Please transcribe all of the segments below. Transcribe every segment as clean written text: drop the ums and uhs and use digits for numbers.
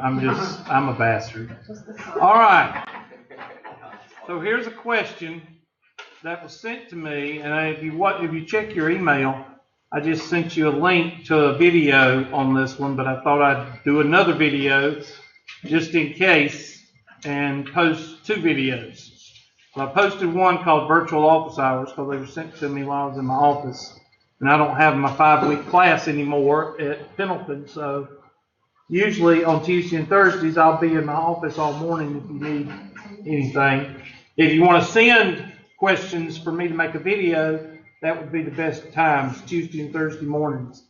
I'm a bastard. All right. So here's a question that was sent to me, and if you check your email, I just sent you a link to a video on this one, but I thought I'd do another video just in case and post two videos. So I posted one called Virtual Office Hours because they were sent to me while I was in my office, and I don't have my 5-week class anymore at Pendleton, so usually on Tuesday and Thursdays I'll be in my office all morning if you need anything. If you want to send questions for me to make a video, that would be the best times, Tuesday and Thursday mornings,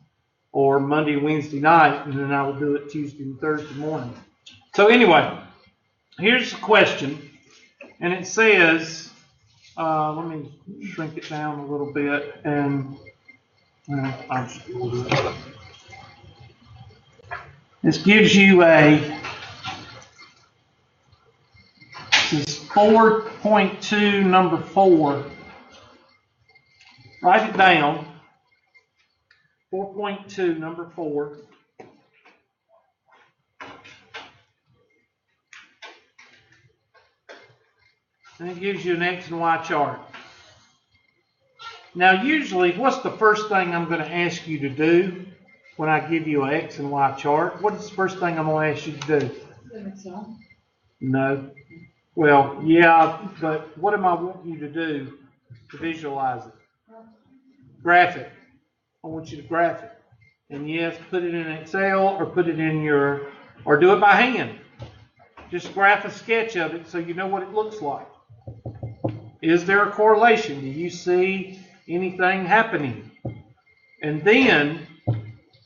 or Monday and Wednesday night, and then I will do it Tuesday and Thursday morning. So anyway, here's the question, and it says, let me shrink it down a little bit, and this gives you this is 4.2 number 4. Write it down. 4.2 number 4. And it gives you an X and Y chart. Now usually, what's the first thing I'm going to ask you to do when I give you an X and Y chart? What is the first thing I'm going to ask you to do? No. Well, yeah, but what am I wanting you to do to visualize it? Graph it. I want you to graph it. And yes, put it in Excel or put it in or do it by hand. Just graph a sketch of it so you know what it looks like. Is there a correlation? Do you see anything happening? And then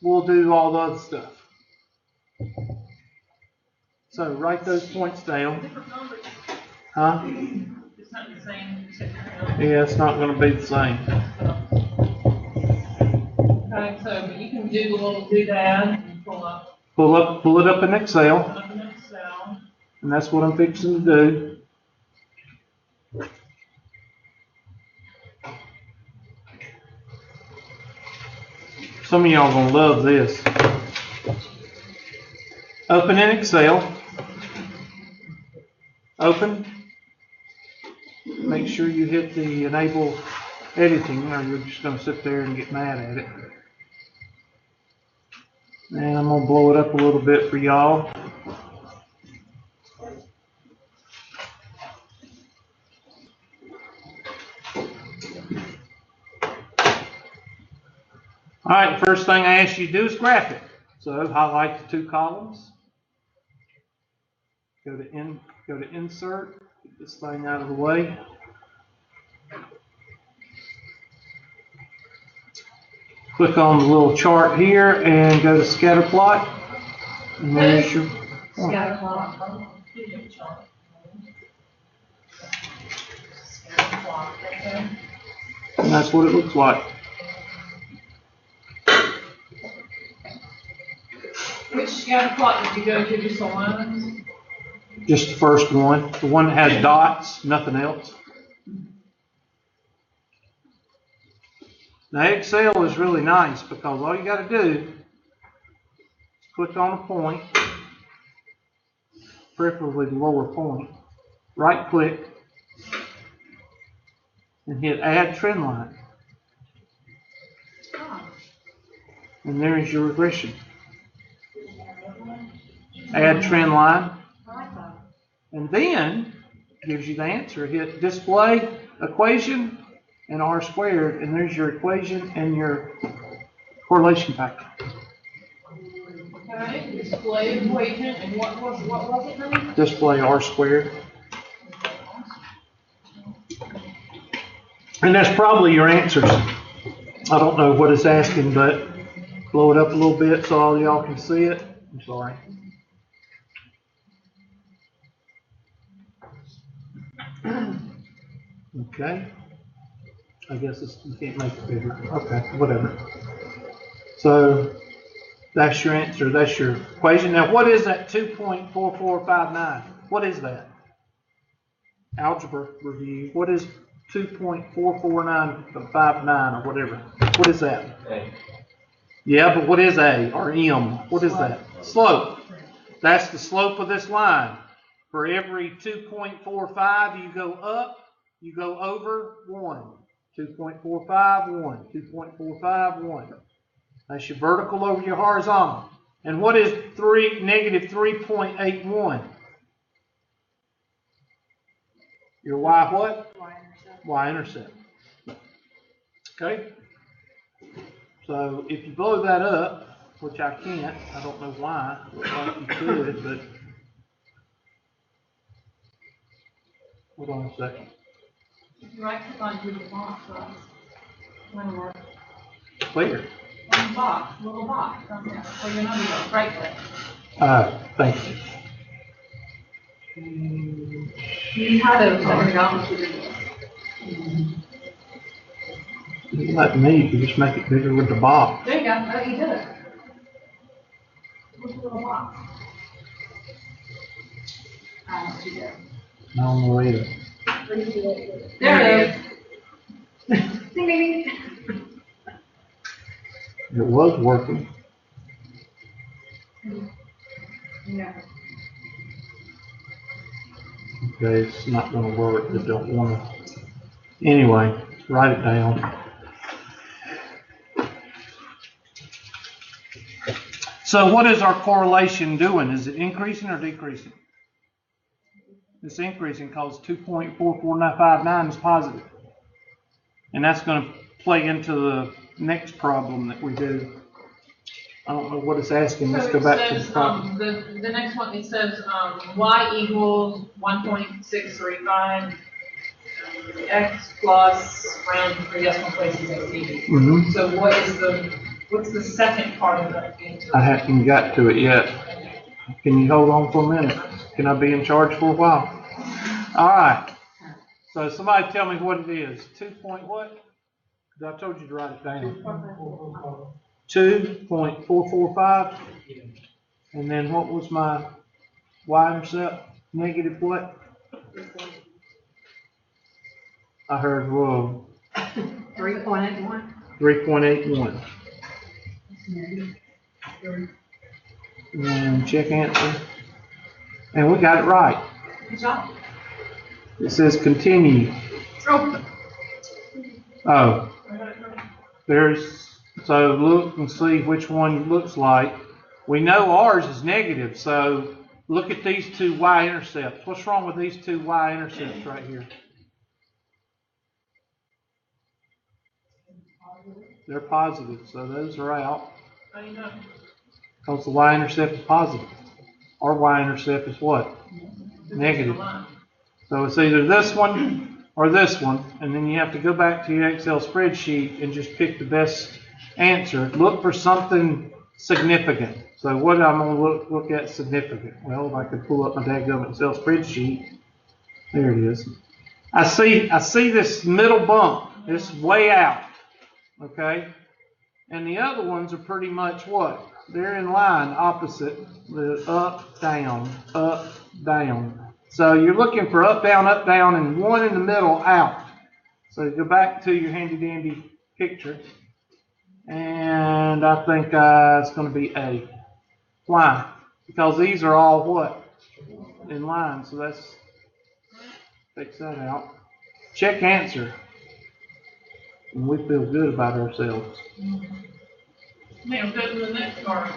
we'll do all the other stuff. So write those points down. Huh? It's not the same. Yeah, it's not going to be the same. Okay, so you can do a little doodad and pull it up in Excel. Pull up in Excel. And that's what I'm fixing to do. Some of y'all are going to love this. Open in Excel. Open. Make sure you hit the enable editing or you're just going to sit there and get mad at it. And I'm going to blow it up a little bit for y'all. All right, the first thing I ask you to do is graph it. So highlight the two columns. Go to insert. Get this thing out of the way. Click on the little chart here and go to scatter plot. And there's your point. Scatter plot. And that's what it looks like. Which scatter plot did you go to? Just the lines? Just the first one. The one that has dots, nothing else. Now Excel is really nice because all you got to do is click on a point, preferably the lower point, right click, and hit add trend line. And there is your regression. Add trend line. And then gives you the answer. Hit display equation and R squared, and there's your equation and your correlation factor. Okay, display equation, and what was it now? Display R squared. And that's probably your answers. I don't know what it's asking, but blow it up a little bit so all y'all can see it. I'm sorry. Okay. I guess you can't make it bigger. Okay, whatever. So that's your answer. That's your equation. Now, what is that 2.4459? What is that? Algebra review. What is 2.44959 or whatever? What is that? A. Yeah, but what is A or M? What is that? Slope. That's the slope of this line. For every 2.45 you go up, you go over 1. 2.45, 1. 2.45, 1. That's your vertical over your horizontal. And what is negative 3.81? Your y what? Y-intercept. Okay? So if you blow that up, which I can't, I don't know why, looks like you could, but hold on a second. Right click on Google box, one more. Where? One box, little box, okay. Where your number goes, right click. Thank you. You had a second ago. Let me, you just make it bigger with the box. There you go. Oh, you did it. What's the little box? You did. I don't know either. There it is. Ding, ding, ding. It was working. Yeah. Okay, it's not going to work. I don't want to. Anyway, write it down. So what is our correlation doing? Is it increasing or decreasing? It's increasing because 2.44959 is positive. And that's going to play into the next problem that we do. I don't know what it's asking. Let's go back to the problem. The next one, it says y equals 1.635, x plus round to 3 decimal places at z. So what's the second part of that answer? I haven't got to it yet. Can you hold on for a minute? Can I be in charge for a while? All right. So somebody tell me what it is. 2 point what? Because I told you to write it down. 2.445. And then what was my y-intercept? Negative what? I heard wrong. 3.81. 3.81. And check answer. And we got it right. Good job. It says continue. Oh. So look and see which one looks like. We know ours is negative, so look at these two y-intercepts. What's wrong with these two y-intercepts right here? They're positive, so those are out. How do you know? Because the y-intercept is positive. Our y-intercept is what? Negative. So it's either this one or this one, and then you have to go back to your Excel spreadsheet and just pick the best answer. Look for something significant. So what I'm going to look at significant? Well, if I could pull up my dadgum Excel spreadsheet, there it is. I see this middle bump. It's way out. Okay? And the other ones are pretty much what? They're in line opposite. The up, down, up, down. So you're looking for up, down, and one in the middle out. So go back to your handy dandy picture. And I think it's going to be A. Why? Because these are all what? In line. So let's fix that out. Check answer. And we feel good about ourselves. Now, go to the next part.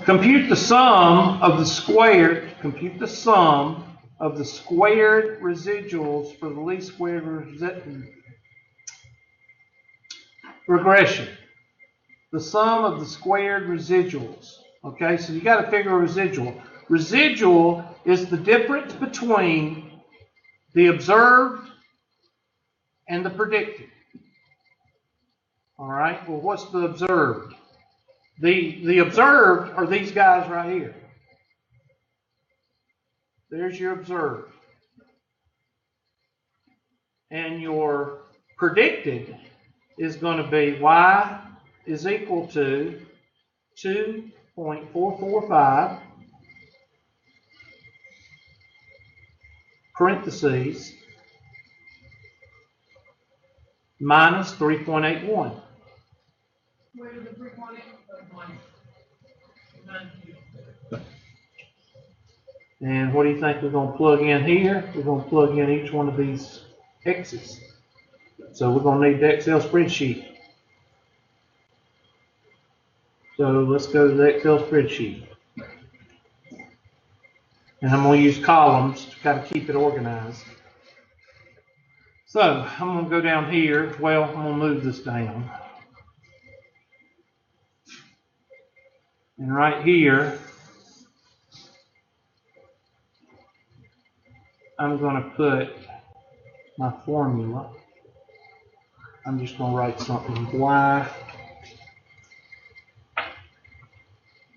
Compute the sum of the squared. Compute the sum of the squared residuals for the least squared regression. The sum of the squared residuals. Okay, so you got to figure a residual. Residual is the difference between the observed and the predicted. All right, well, what's the observed? The observed are these guys right here. There's your observed. And your predicted is going to be y is equal to 2.445 parentheses minus 3.81. Where did the 3.81? And what do you think we're going to plug in here? We're going to plug in each one of these x's. So we're going to need the Excel spreadsheet. So let's go to the Excel spreadsheet. And I'm going to use columns to kind of keep it organized. So I'm going to go down here. Well, I'm going to move this down. And right here, I'm going to put my formula. I'm just going to write something. Y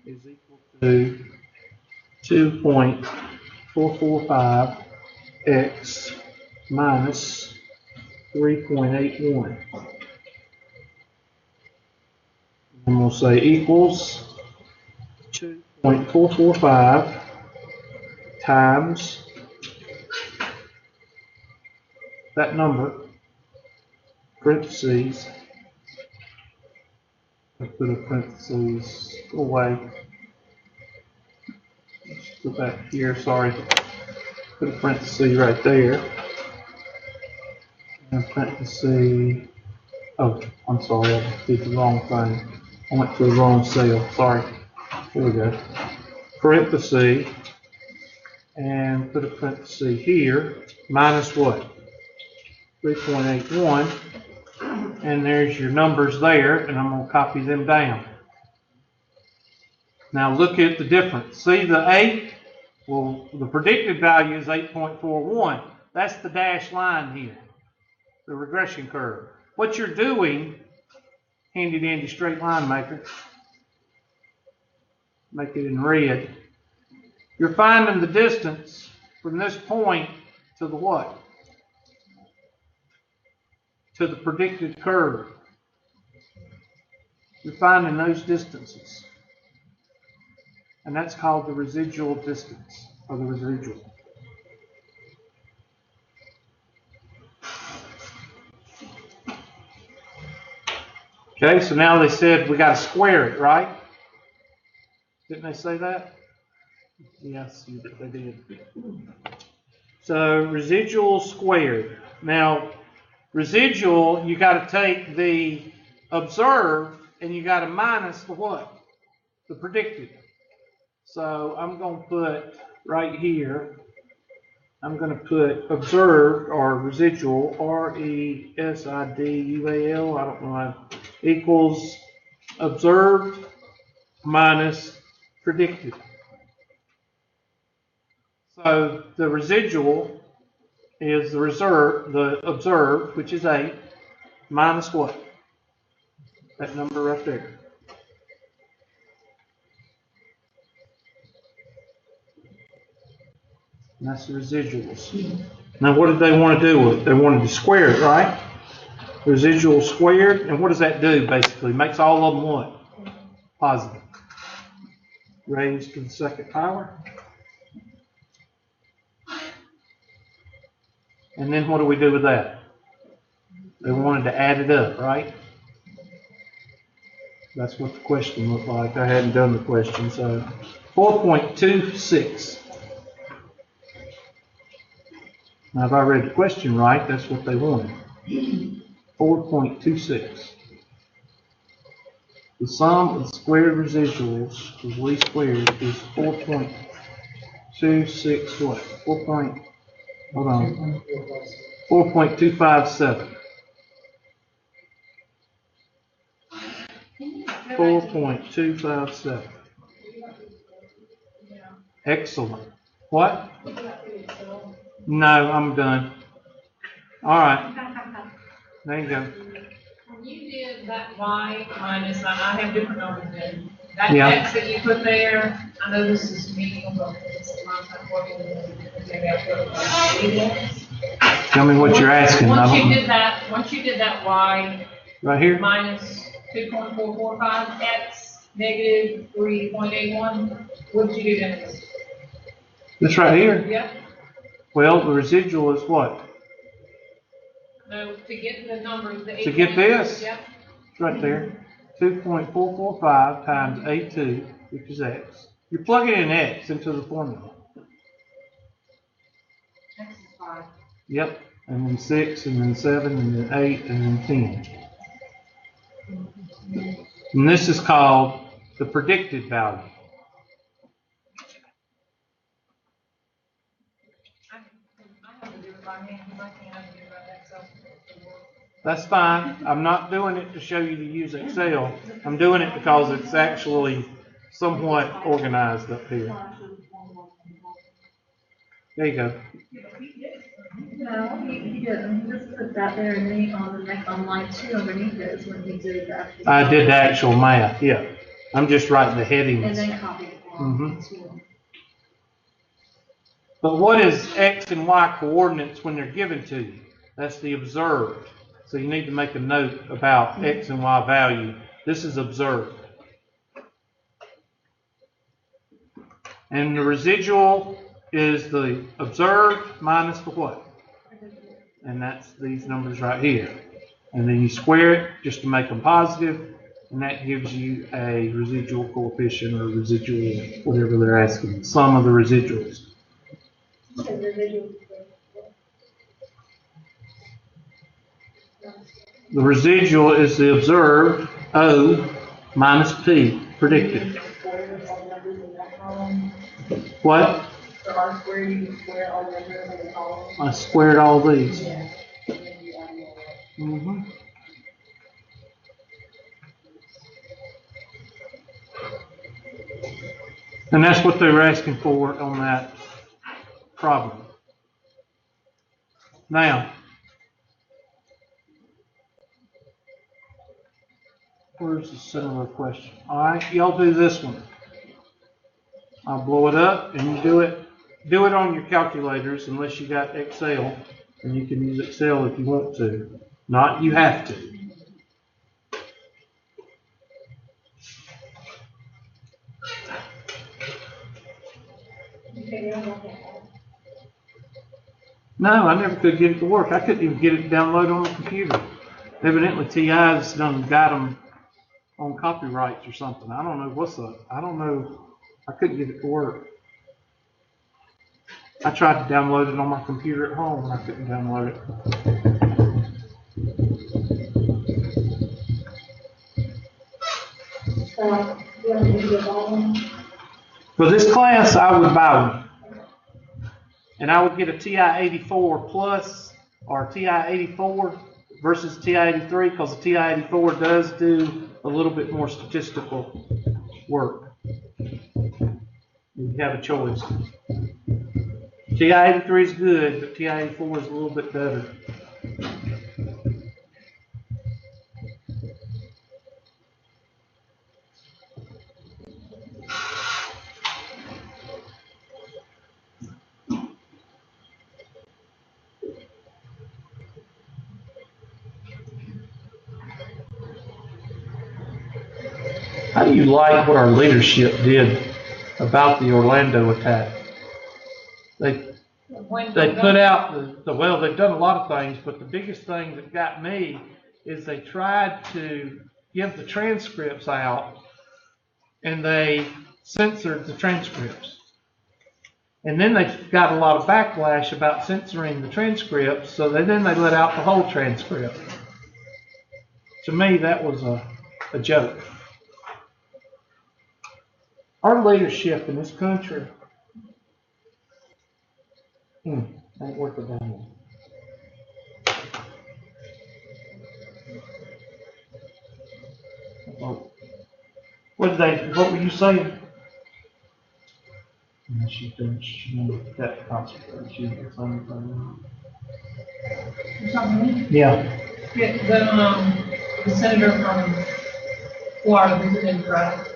is equal to 2.445 x minus 3.81. And we'll say equals 2.445 times that number, parentheses, I put a parentheses away. Let's go back here, sorry. Put a parenthesis right there. And a parenthesis, oh, I'm sorry, I did the wrong thing. I went to the wrong cell, sorry. Here we go. Parenthesis, and put a parenthesis here, minus what? 3.81. And there's your numbers there, and I'm going to copy them down. Now look at the difference. See the 8? Well, the predicted value is 8.41. That's the dashed line here, the regression curve. What you're doing, handy dandy straight line maker, make it in red. You're finding the distance from this point to the what? To the predicted curve. You're finding those distances. And that's called the residual distance, or the residual. Okay, so now they said we got to square it, right? Didn't they say that? Yes, they did. So residual squared. Now, residual, you got to take the observed and you got to minus the what? The predicted. So I'm going to put right here, I'm going to put observed or residual, R-E-S-I-D-U-A-L, I don't know, equals observed minus predicted. So the residual is the observed, which is 8, minus what? That number right there. And that's the residuals. Now what did they want to do with it? They wanted to square it, right? Residual squared. And what does that do basically? Makes all of them what? Positive. Raised to the second power. And then what do we do with that? They wanted to add it up, right? That's what the question looked like. I hadn't done the question, so 4.26. Now, if I read the question right, that's what they wanted. 4.26. The sum of the squared residuals of least squared is 4.26 what? 4.257. 4.257. Excellent. What? No, I'm done. All right. There you go. When you did that y minus, I have different numbers in. That Yeah. x that you put there, I know this is medium, but it's a long time working with it. Maybe I put Tell me what you're asking. Once you did that y Right here? minus 2.445 x negative 3.81, what did you do next? This right here? Yep. Well, the residual is what? No, to get the number, To get this? Yep. It's right there. 2.445 times A2, which is x. You're plugging in x into the formula. Yep. And then 6, and then 7, and then 8, and then 10. And this is called the predicted value. That's fine. I'm not doing it to show you to use Excel. I'm doing it because it's actually somewhat organized up here. There you go. No, he didn't. He just put that there, and then on the next on line 2 underneath it is when he did that. I did the actual math, yeah. I'm just writing the headings. And then copied it along too. But what is X and Y coordinates when they're given to you? That's the observed. So you need to make a note about X and Y value. This is observed. And the residual is the observed minus the what? And that's these numbers right here. And then you square it just to make them positive, and that gives you a residual coefficient or residual, whatever they're asking, sum of the residuals. The residual is the observed O minus P predicted. What? For R squared, you can square all the numbers in the column. I squared all these. Yeah. And that's what they were asking for on that problem. Now, where's the similar question? All right, y'all do this one. I'll blow it up, and you do it on your calculators unless you got Excel, and you can use Excel if you want to. Not you have to. No, I never could get it to work. I couldn't even get it to download on the computer. Evidently, TI's done got them on copyrights or something. I don't know what's up. I don't know. I couldn't get it to work. I tried to download it on my computer at home, and I couldn't download it. For this class, I would buy one. And I would get a TI-84 plus or TI-84 versus TI-83 because the TI-84 does do a little bit more statistical work. You have a choice. TI-83 is good, but TI-84 is a little bit better. How do you like what our leadership did about the Orlando attack? They put out well, they've done a lot of things, but the biggest thing that got me is they tried to give the transcripts out, and they censored the transcripts. And then they got a lot of backlash about censoring the transcripts, so then they let out the whole transcript. To me, that was a joke. Our leadership in this country ain't worth a damn. What were you saying? And she finished. She that concentrate. She did something. Yeah. The senator from Florida who didn't drive.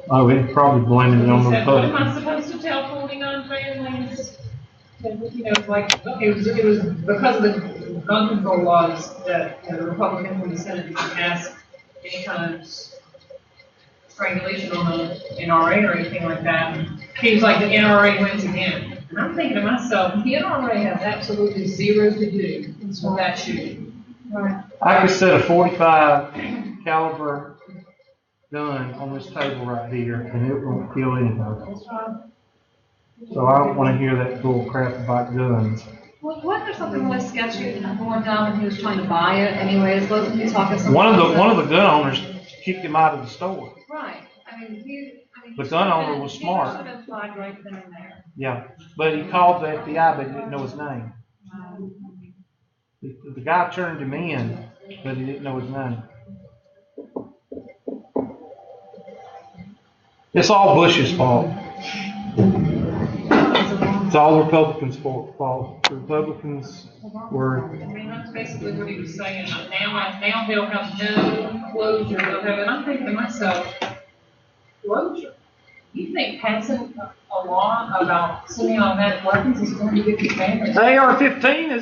Oh, it's probably blaming it on the What am I Republicans. supposed to tell 49 families? You know, like, it was because of the gun control laws that the Republicans in the Senate didn't pass any kind of strangulation on the NRA or anything like that. He was like, the NRA wins again. And I'm thinking to myself, the NRA has absolutely zero to do with that shooting. Right. I could set a 45 caliber gun on this table right here, and it won't kill anybody. So I don't want to hear that bull crap about guns. Well, wasn't there something really sketchy going down when he was trying to buy it anyways? Wasn't he talking something One about of the gun owners kicked him out of the store. Right. The gun owner was smart. He should have flagged right then and there. Yeah, but he called the FBI, but he didn't know his name. The guy turned him in, but he didn't know his name. It's all Bush's fault. It's all the Republicans' fault. The Republicans were. I mean, that's basically what he was saying. Now they'll have no closure. And I'm thinking to myself, closure? You think passing a law about semi-automatic weapons is going to get the families? The AR-15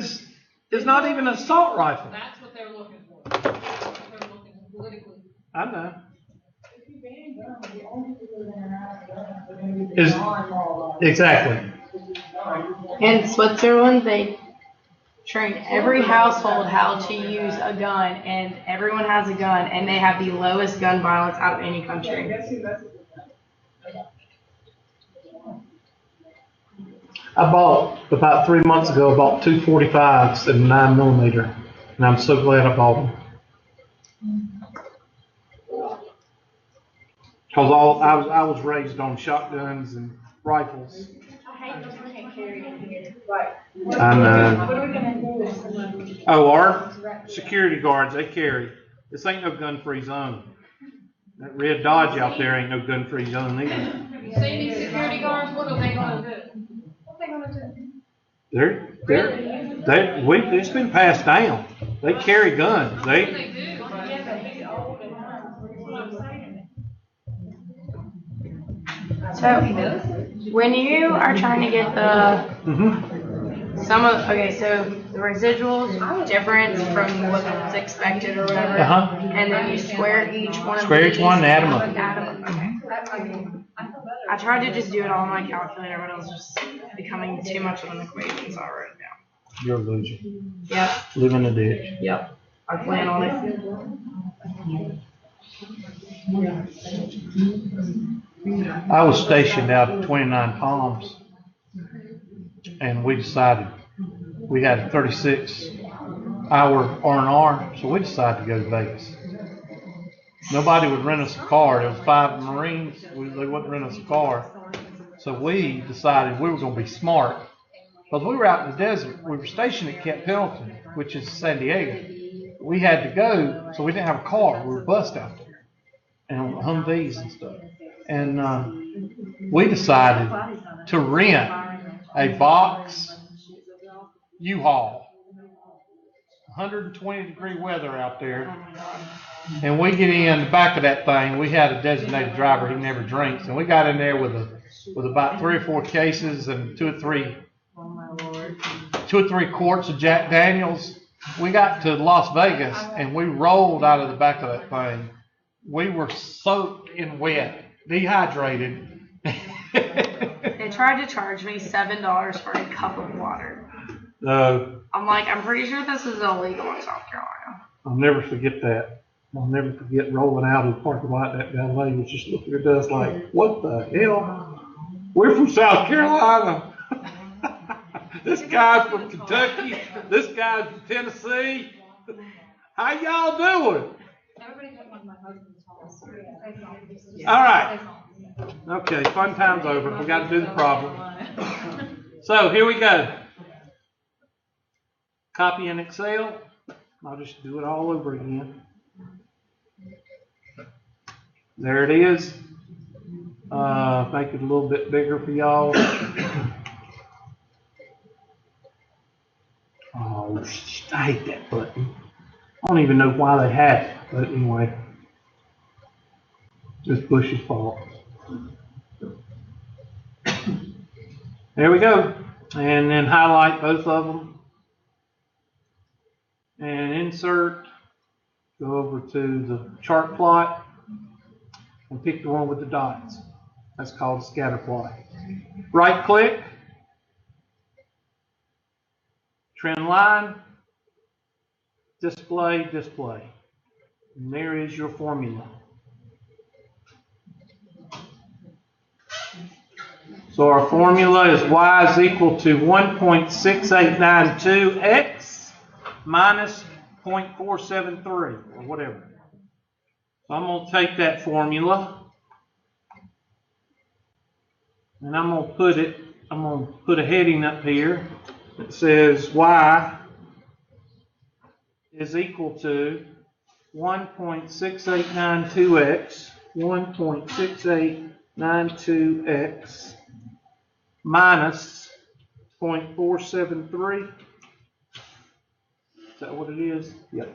is not even an assault rifle. That's what they're looking for. That's what they're looking for politically. I know. If you ban guns, the only people that are out of guns are going to be Is the non-law. exactly. In Switzerland, they train every household how to use a gun, and everyone has a gun, and they have the lowest gun violence out of any country. I bought about 3 months ago. I bought two 45s and 9mm, and I'm so glad I bought them. Cause I was raised on shotguns and rifles. I hate that we can't carry it here. I know. What are we gonna do if someone? Oh, our security guards, they carry. This ain't no gun-free zone. That red Dodge out there ain't no gun-free zone either. Have you seen these security guards? What are they going to do? What are they going to do? It's been passed down. They carry guns. What do They, they do? So, when you are trying to get the so the residuals different from what's expected or whatever, and then you square each one. Square each one and add 'em up. I tried to just do it all on my calculator, but it was just becoming too much of an equation, so I wrote it down. you're a loser. Yep. Live in the ditch. Yep. I plan on it. I was stationed out at 29 Palms, and we decided we had a 36-hour R&R, so we decided to go to Vegas. Nobody would rent us a car. There was 5 Marines. They wouldn't rent us a car. So we decided we were going to be smart. Because we were out in the desert. We were stationed at Camp Pendleton, which is San Diego. We had to go, so we didn't have a car. We were bussed out there. And Humvees and stuff. And we decided to rent a box U-Haul. 120-degree weather out there. And we get in the back of that thing. We had a designated driver. He never drinks. And we got in there with about 3 or 4 cases and 2 or 3 quarts of Jack Daniels. We got to Las Vegas and we rolled out of the back of that thing. We were soaked and wet, dehydrated. They tried to charge me $7 for a cup of water. I'm like, I'm pretty sure this is illegal in South Carolina. I'll never forget that. I'll never forget rolling out of the parking lot. That valet was just looking at us like, what the hell? We're from South Carolina. This guy's from Kentucky. This guy's from Tennessee. How y'all doing? All right. Okay, fun time's over. We got to do the problem. So here we go. Copy in Excel. I'll just do it all over again. There it is. Make it a little bit bigger for y'all. Oh, I hate that button. I don't even know why they have it, but anyway. It's Bush's fault. There we go. And then highlight both of them. And insert. Go over to the chart plot. And pick the one with the dots. That's called a scatter plot. Right click. Trend line. Display. And there is your formula. So our formula is y is equal to 1.6892x minus 0.473 or whatever. So I'm going to take that formula and I'm going to put a heading up here that says y is equal to 1.6892x minus 0.473. Is that what it is? Yep.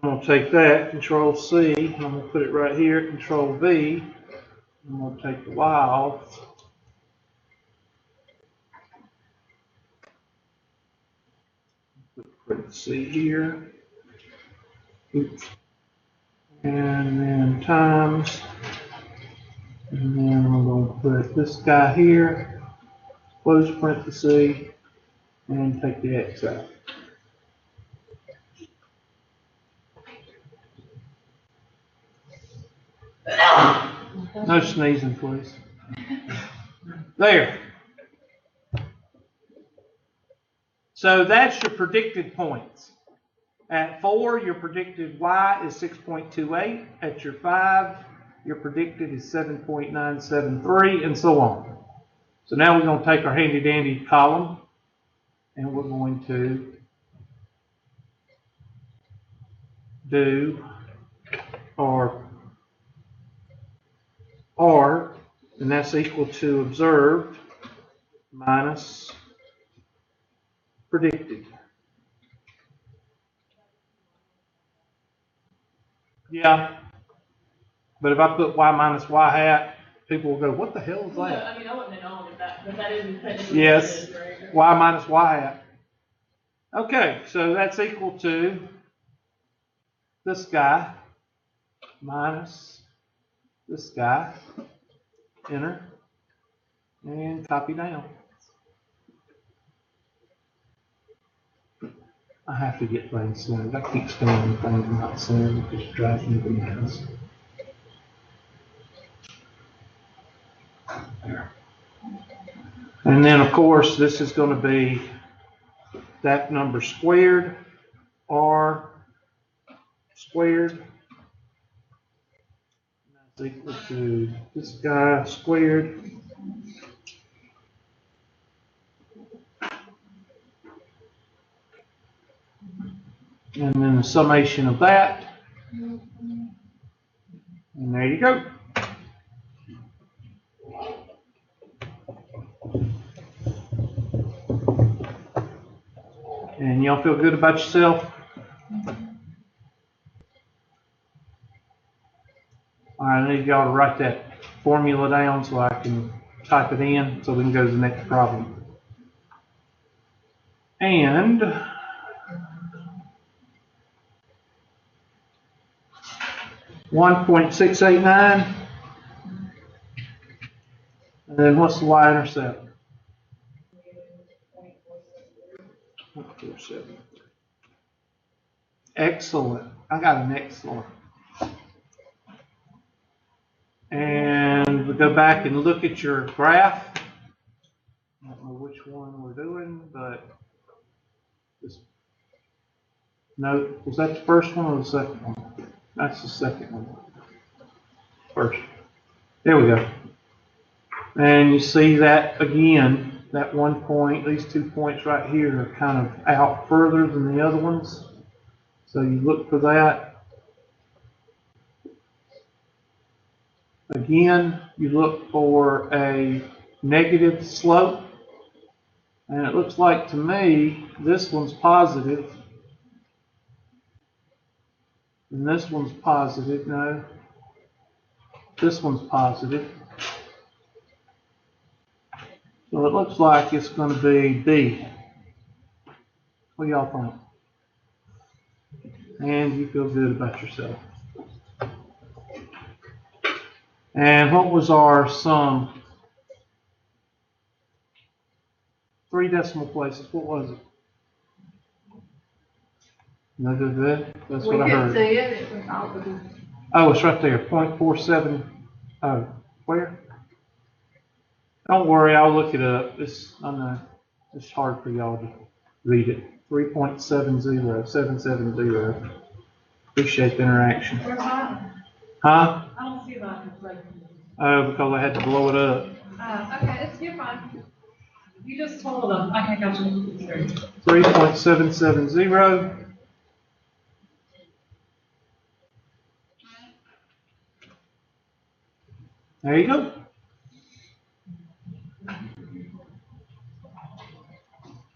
I'm going to take that, Control C, and I'm going to put it right here, Control V. I'm going to take the y off. Put C here. Oops. And then times. And then I'm going to put this guy here, close parenthesis, and take the x out. No sneezing, please. There. So that's your predicted points. At 4, your predicted y is 6.28. At your 5, your predicted is 7.973, and so on. So now we're going to take our handy dandy column, and we're going to do our R, and that's equal to observed minus predicted. Yeah, but if I put y minus y hat, people will go, what the hell is that? No, I mean, I wouldn't have known if that, but that is technically Yes, what it is, right? y minus y hat. Okay, so that's equal to this guy minus this guy. Enter and copy down. I have to get things centered. I keep spelling things not centered. It just drives me bananas. There. And then, of course, this is going to be that number squared, r squared. That's equal to this guy squared. And then the summation of that. And there you go. And y'all feel good about yourself? All right, I need y'all to write that formula down so I can type it in so we can go to the next problem. And 1.689. And then what's the y-intercept? 0.47. Excellent. I got an excellent. And we go back and look at your graph. I don't know which one we're doing, but this, no, was that the first one or the second one? That's the second one. First. There we go. And you see that again, that 1 point, these 2 points right here are kind of out further than the other ones. So you look for that. Again, you look for a negative slope. And it looks like to me, this one's positive. And this one's positive. No. This one's positive. So it looks like it's going to be B. What do y'all think? And you feel good about yourself. And what was our sum? 3 decimal places. What was it? No good? That's what I heard. We could see it. It was out. Oh, it's right there. 0.47. Oh, where? Don't worry, I'll look it up. I know it's hard for y'all to read it. 3.70770. Appreciate the interaction. Where's that? Huh? I don't see that. Oh, because I had to blow it up. Okay, you're fine. You just told them. Okay, gotcha. 3.770. There you go.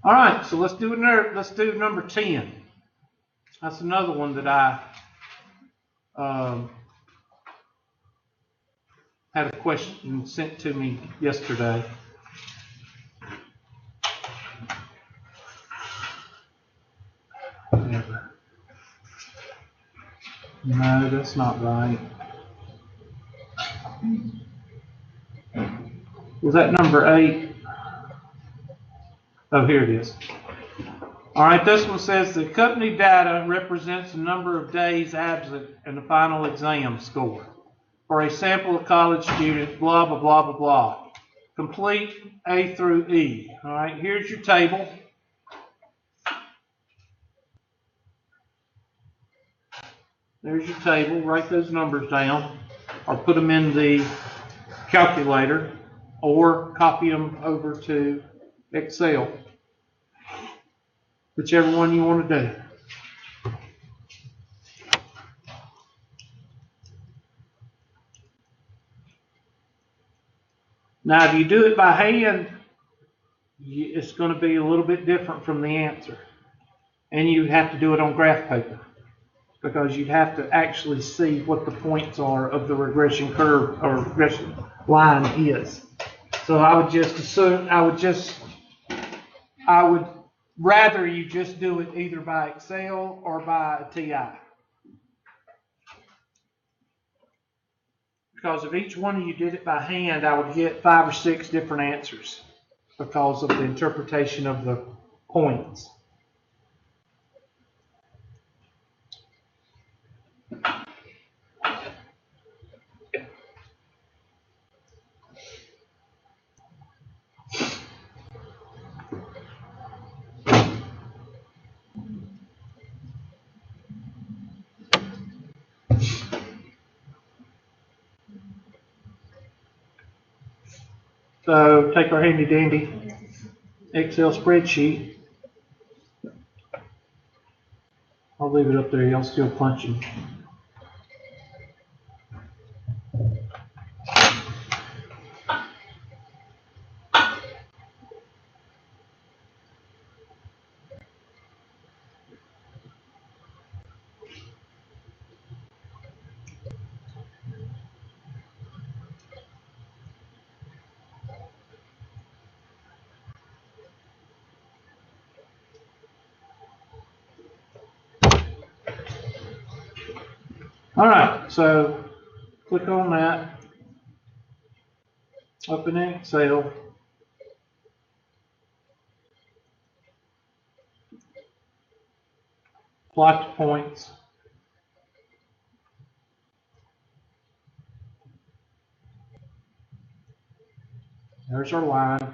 All right, so let's do number 10. That's another one that I had a question sent to me yesterday. No, that's not right. Was that number 8? Oh, here it is. All right, this one says the company data represents the number of days absent in the final exam score for a sample of college students, blah, blah, blah, blah, blah. Complete A through E. All right, here's your table. There's your table. Write those numbers down or put them in the calculator or copy them over to Excel. Whichever one you want to do. Now, if you do it by hand, it's going to be a little bit different from the answer. And you have to do it on graph paper because you'd have to actually see what the points are of the regression curve or regression line is. So I would just assume, I would rather you just do it either by Excel or by a TI. Because if each one of you did it by hand, I would get 5 or 6 different answers because of the interpretation of the points. So take our handy dandy Excel spreadsheet. I'll leave it up there, y'all still punching. All right, so click on that, open Excel, plot the points, there's our line,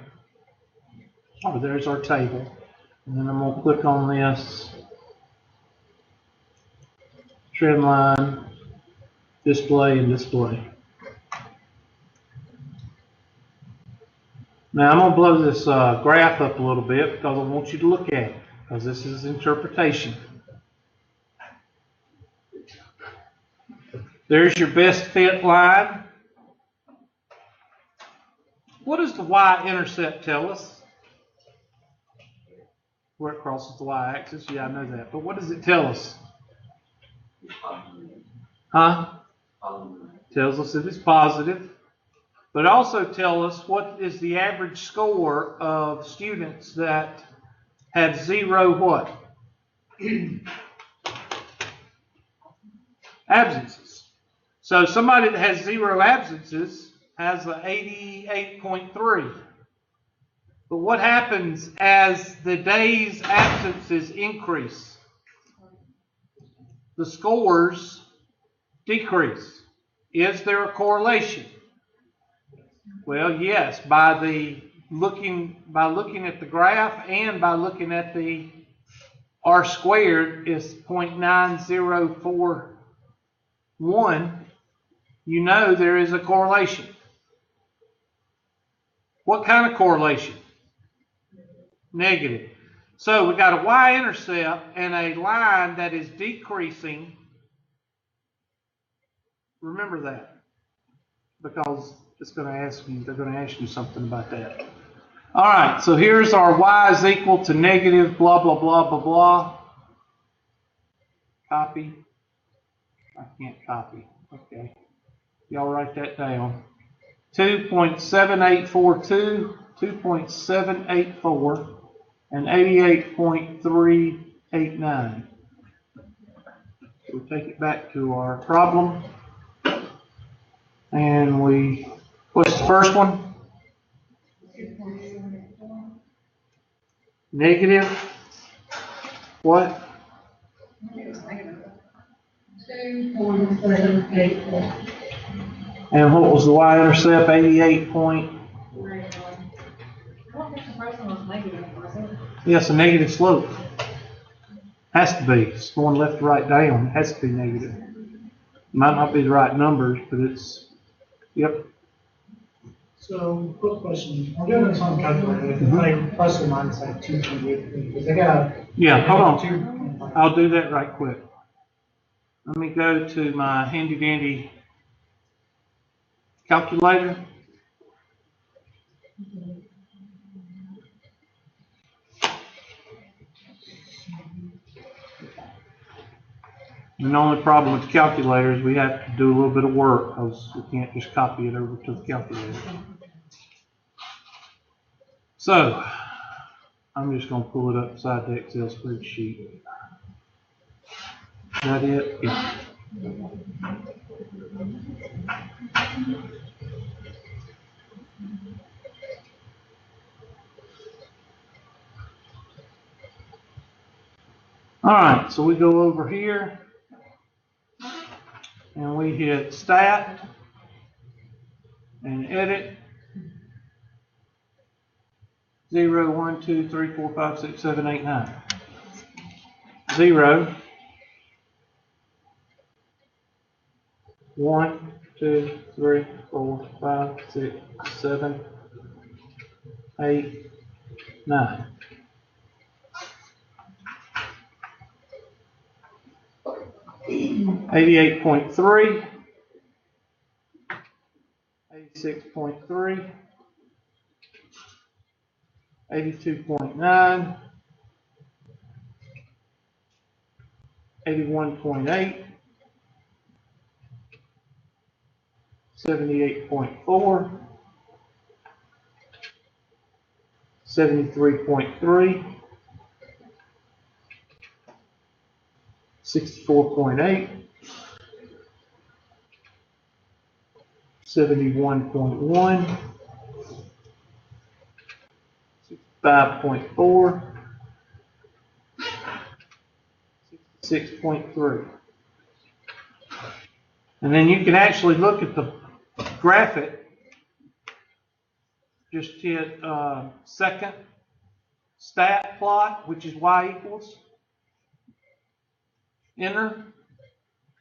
or there's our table, and then I'm going to click on this trend line, display, and display. Now I'm going to blow this graph up a little bit because I want you to look at it, because this is interpretation. There's your best fit line. What does the y-intercept tell us? Where it crosses the y-axis? Yeah, I know that. But what does it tell us? Huh? Tells us if it's positive. But also tell us what is the average score of students that had 0 what? Absences. So somebody that has 0 absences has an 88.3. But what happens as the days absences increase? The scores decrease. Is there a correlation? Well, yes, by looking at the graph and by looking at the R squared is 0.9041. You know there is a correlation. What kind of correlation? Negative. So we got a y-intercept and a line that is decreasing. Remember that, because it's going to ask you. They're going to ask you something about that. All right. So here's our y is equal to negative blah blah blah blah blah. Copy. I can't copy. Okay. Y'all write that down. 2.7842, 2.784, and 88.389. We'll take it back to our problem. And what's the first one? Negative. What? 2.784. And what was the y-intercept? 88 point. I don't think the first one was negative, was it? Yes, a negative slope. Has to be. It's going left to right down. It has to be negative. Might not be the right numbers, but it's, yep. So, quick question. I'm doing this on the calculator. If I plus or minus like 2.8, because I got. Yeah, hold on. 2. I'll do that right quick. Let me go to my handy dandy calculator. And the only problem with the calculator is we have to do a little bit of work because we can't just copy it over to the calculator. So, I'm just going to pull it up beside the Excel spreadsheet. Is that it? Yeah. All right, so we go over here and we hit Stat and Edit. 0, 1, 2, 3, 4, 5, 6, 7, 8, 9. 0, 1, 2, 3, 4, 5, 6, 7, 8, 9. $88.3, 86.3, 82.9, 81.8, 78.4, 73.3, 64.8, 71.1, 5.4, 6.3. And then you can actually look at the graphic. Just hit second stat plot, which is y equals. Enter.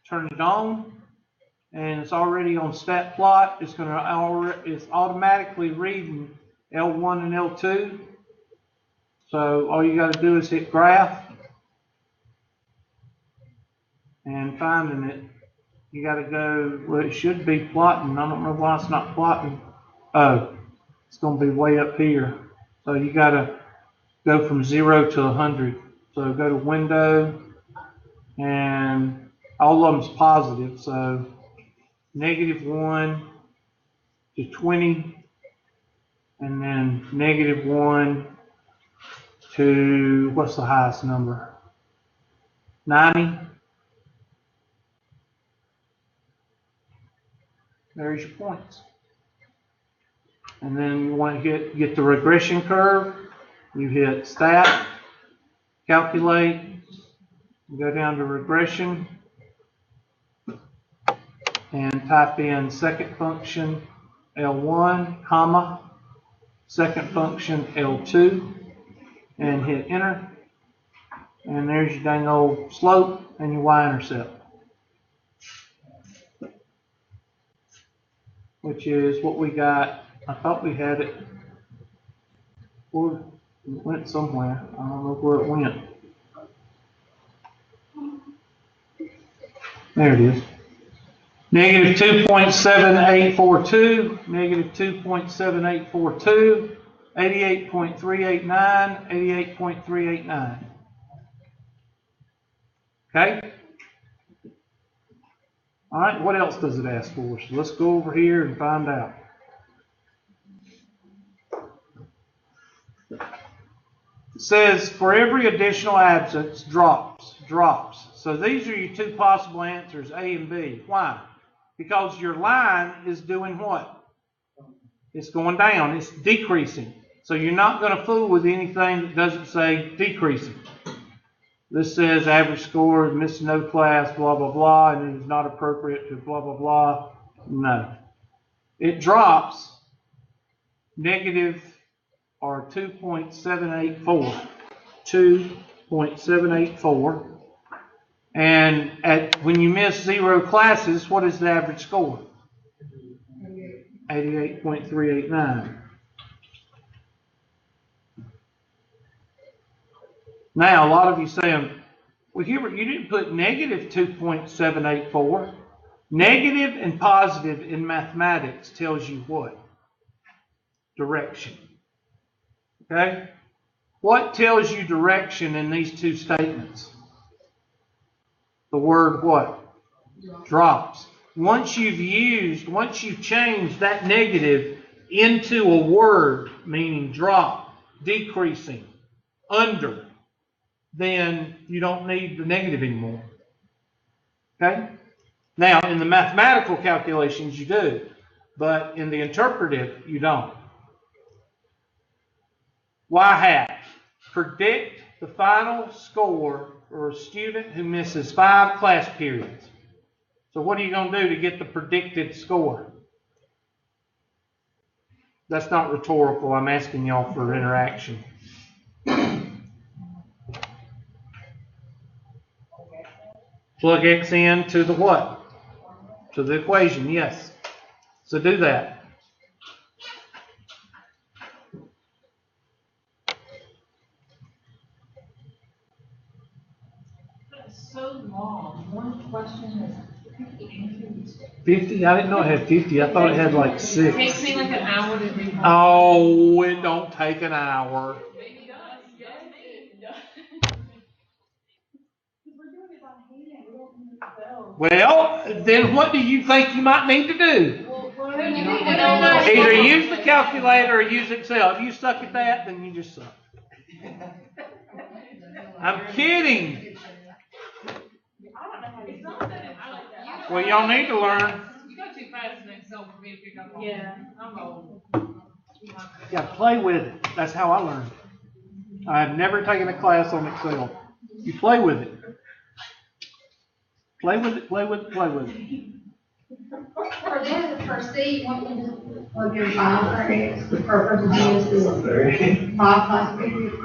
Turn it on. And it's already on stat plot. It's automatically reading L1 and L2. So all you got to do is hit graph and finding it. You got to go, well, it should be plotting. I don't know why it's not plotting. Oh, it's going to be way up here. So you got to go from 0 to 100. So go to window, and all of them's positive. So -1 to 20, and then -1 to, what's the highest number? 90. There's your points. And then you want to get the regression curve. You hit stat, calculate, you go down to regression, and type in second function L1, comma, second function L2, and hit enter. And there's your dang old slope and your y-intercept, which is what we got. I thought we had it, or it went somewhere. I don't know where it went. There it is. Negative 2.7842, negative 2.7842, 88.389, 88.389. Okay? All right, what else does it ask for? So let's go over here and find out. It says for every additional absence, drops. So these are your two possible answers, A and B. Why? Because your line is doing what? It's going down. It's decreasing. So you're not going to fool with anything that doesn't say decreasing. This says average score, missing no class, blah, blah, blah, and it is not appropriate to blah, blah, blah. No. It drops negative or 2.784. 2.784. And when you miss 0 classes, what is the average score? 88.389. Now, a lot of you saying, well, Hubert, you didn't put negative 2.784. Negative and positive in mathematics tells you what? Direction. Okay? What tells you direction in these two statements? The word what? Drops. Once you've changed that negative into a word meaning drop, decreasing, under, then you don't need the negative anymore. Okay? Now, in the mathematical calculations, you do, but in the interpretive, you don't. Y-hat. Predict the final score for a student who misses 5 class periods. So what are you going to do to get the predicted score? That's not rhetorical. I'm asking y'all for interaction. Plug X in to the what? To the equation, yes. So do that. So long. One question is 50? I didn't know it had 50. I thought it had like 6. It takes me like an hour to read. Oh, it don't take an hour. Maybe it does. Yeah, maybe it does. Well, then what do you think you might need to do? Either use the calculator or use Excel. If you suck at that, then you just suck. I'm kidding. Well, y'all need to learn. You go too fast in Excel for me to pick up on. Yeah. I'm old. You got to play with it. That's how I learned. I have never taken a class on Excel. You play with it. Play with it, play with it, play with it. For this, for C, what we just plug in 5 for X, for the D is 5 class periods.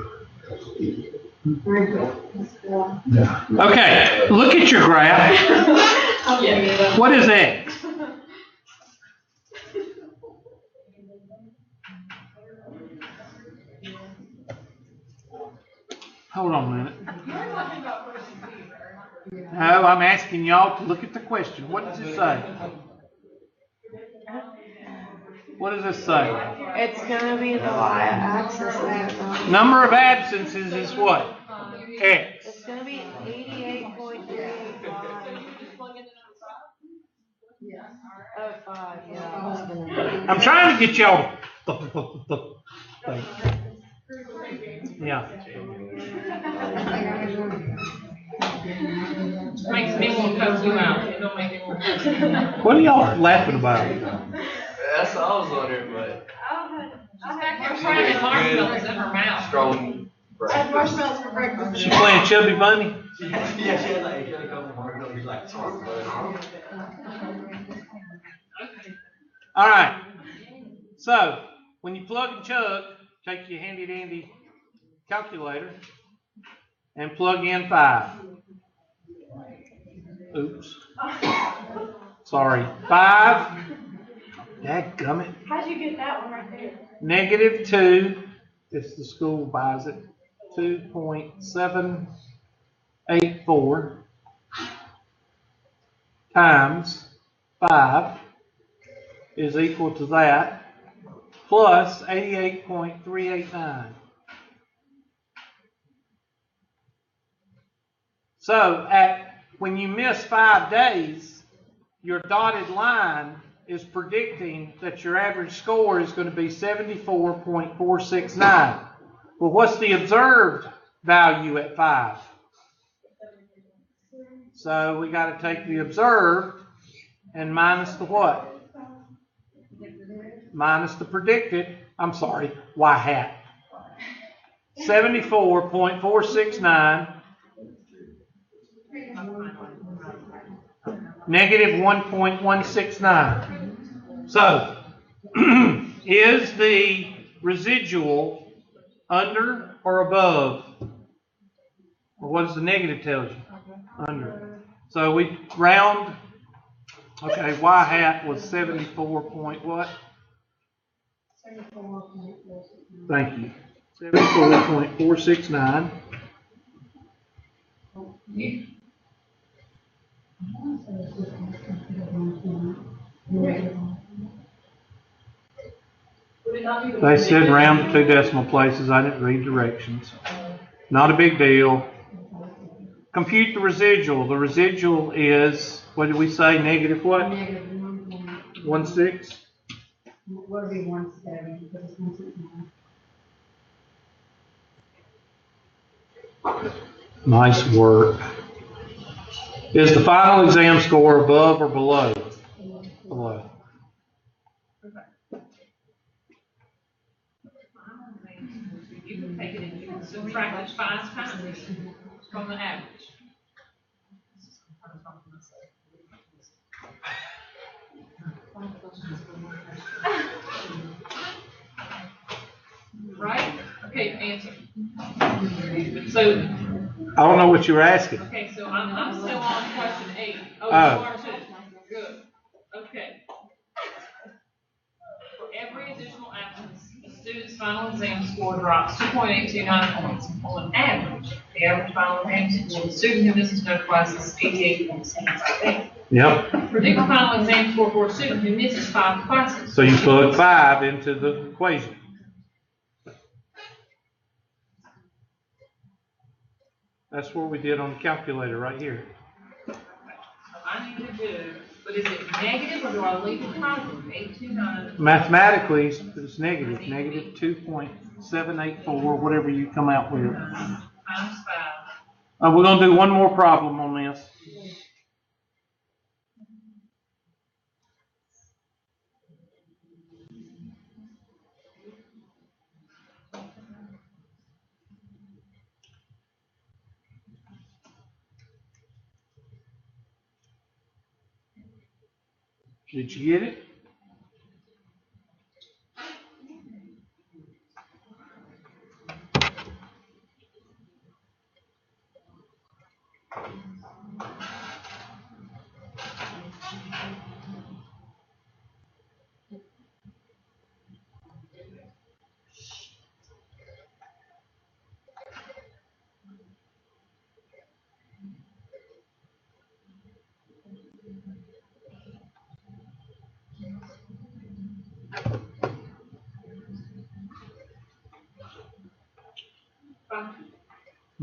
Okay, look at your graph. What is X? Hold on a minute. No, I'm asking y'all to look at the question. What does it say? What does it say? It's going to be the y-axis. Number of absences is what? X. It's going to be 88.385. Oh, 5, yeah. I'm trying to get y'all the thing. Yeah. Makes me want to cut you out. It don't make me want to cut you out. What are y'all laughing about? That's what I was wondering, but She's back here frying marshmallows in her mouth. strong. I had marshmallows for breakfast. She playing Chubby Bunny? Yeah, she had a couple more colors like All right. So, when you plug and chug, take your handy dandy calculator and plug in 5. Oops. Sorry. 5. Dadgummit. How'd you get that one right there? Negative 2. If the school buys it. 2.784 times 5 is equal to that, plus 88.389. So when you miss 5 days, your dotted line is predicting that your average score is going to be 74.469. Well, what's the observed value at 5? So we got to take the observed and minus the what? Minus the predicted, I'm sorry, y hat. 74.469 negative 1.169. So, is the residual under or above? Or what does the negative tell you? Under. So we round. Okay, y hat was 74 point what? Thank you. 74.469. They said round to 2 decimal places. I didn't read directions. Not a big deal. Compute the residual. The residual is, what did we say, negative what? Negative 1.6? What would be 1.7? Because it's 1.69. Nice work. Is the final exam score above or below? Below. You can take it and you can subtract it 5 times from the average. Right? Okay, answer. So, I don't know what you were asking. okay, so I'm still on question 8. Oh, you Oh. are too. Good. Okay. For every additional absence, the student's final exam score drops 2.829 points. On average, the average final exam score of the student who misses no classes is 88.7. Yep. Predict the final exam score for a student who misses 5 classes. So you plug 5 into the equation. That's what we did on the calculator right here. I need to do, but is it negative or do I leave it positive? 829. Mathematically, it's negative. Negative 2.784, whatever you come out with. Times 5. We're going to do one more problem on this. Did you get it?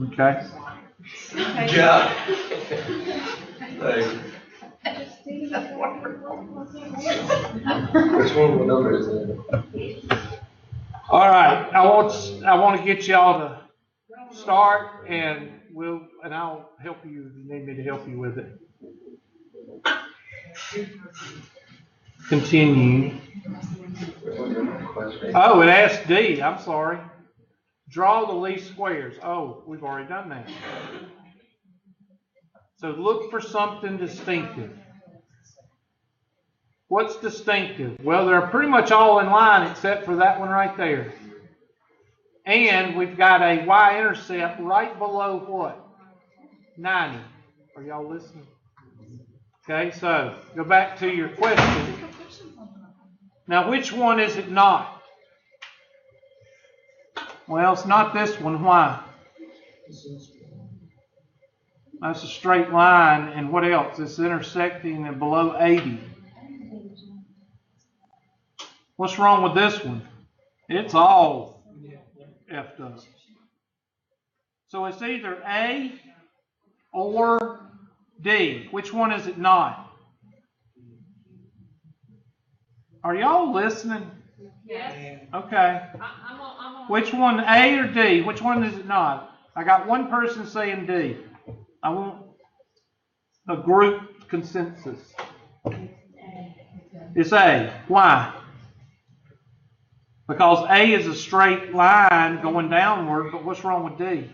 Okay. Yeah. Like, which one what number is it? All right. I want to get y'all to start, and I'll help you if you need me to help you with it. Continue. Oh, it asked D. I'm sorry. Draw the least squares. Oh, we've already done that. So look for something distinctive. What's distinctive? Well, they're pretty much all in line except for that one right there. And we've got a y-intercept right below what? 90. Are y'all listening? Okay, so go back to your question. Now, which one is it not? Well, it's not this one. Why? That's a straight line. And what else? It's intersecting and below 80. What's wrong with this one? It's all effed up. So it's either A or D. Which one is it not? Are y'all listening? Yes. Okay. I'm on. Which one, A or D? Which one is it not? I got one person saying D. I want a group consensus. It's A. Why? Because A is a straight line going downward, but what's wrong with D?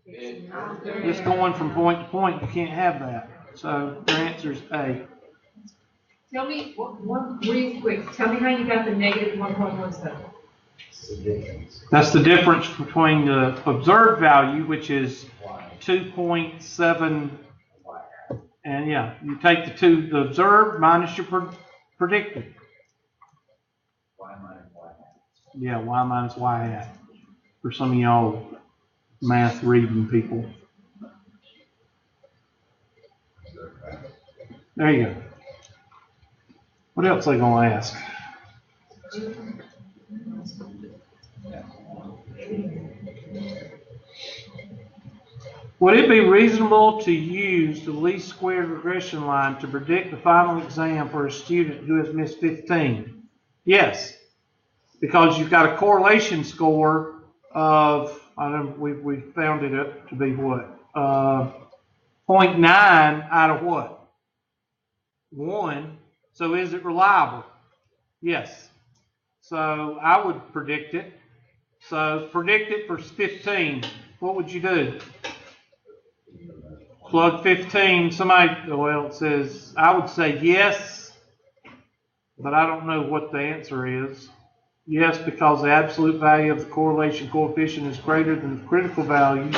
It's going from point to point. You can't have that. So your answer is A. Tell me, one real quick, tell me how you got the negative 1.17. That's the difference between the observed value, which is 2.7, and yeah, you take the observed minus your predicted. Yeah, y minus y hat. For some of y'all math reading people. There you go. What else are they going to ask? Would it be reasonable to use the least squared regression line to predict the final exam for a student who has missed 15? Yes, because you've got a correlation score of, I don't know, we found it up to be what? 0.9 out of what? 1. So is it reliable? Yes. So I would predict it. So predict it for 15. What would you do? Plug 15. Somebody, well, it says, I would say yes, but I don't know what the answer is. Yes, because the absolute value of the correlation coefficient is greater than the critical value.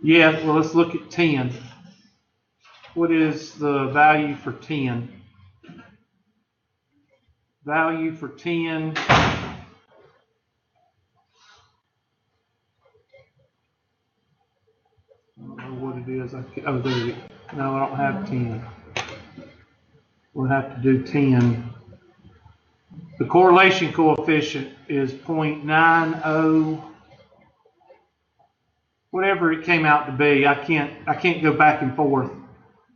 Yes, well, let's look at 10. What is the value for 10? Value for 10. I don't know what it is. Oh, there it is. No, I don't have 10. We'll have to do 10. The correlation coefficient is 0.90, whatever it came out to be. I can't go back and forth.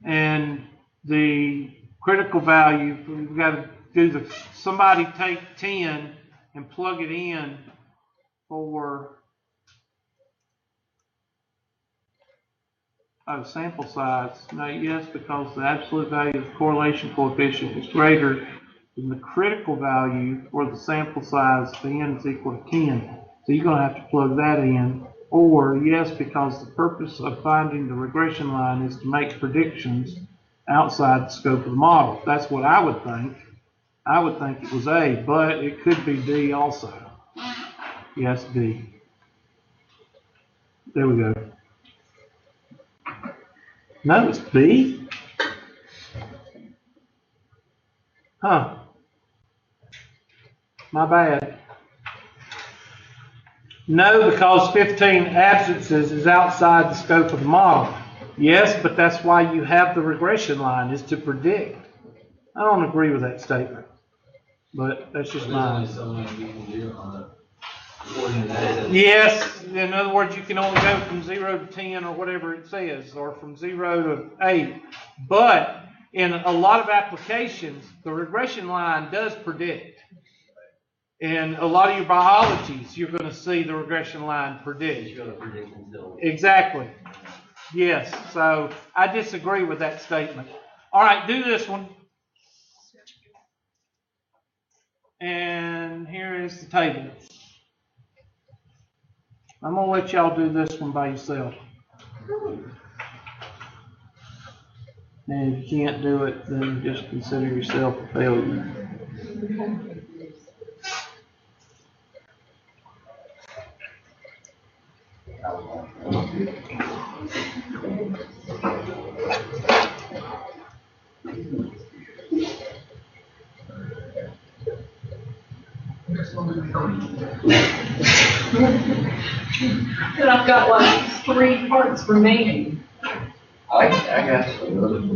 And the critical value, we've got to do somebody take 10 and plug it in for sample size. No, yes, because the absolute value of the correlation coefficient is greater than the critical value for the sample size. The n is equal to 10. So you're going to have to plug that in. Or yes, because the purpose of finding the regression line is to make predictions outside the scope of the model. That's what I would think. I would think it was A, but it could be D also. Yes, D. There we go. No, it's B? Huh. My bad. No, because 15 absences is outside the scope of the model. Yes, but that's why you have the regression line, is to predict. I don't agree with that statement, but that's just mine. Yes, in other words, you can only go from 0 to 10 or whatever it says, or from 0 to 8. But in a lot of applications, the regression line does predict. In a lot of your biologies, you're going to see the regression line predict. Exactly. Yes, so I disagree with that statement. All right, do this one. And here is the table. I'm going to let y'all do this one by yourself. And if you can't do it, then just consider yourself a failure. And I've got like 3 parts remaining. I got you.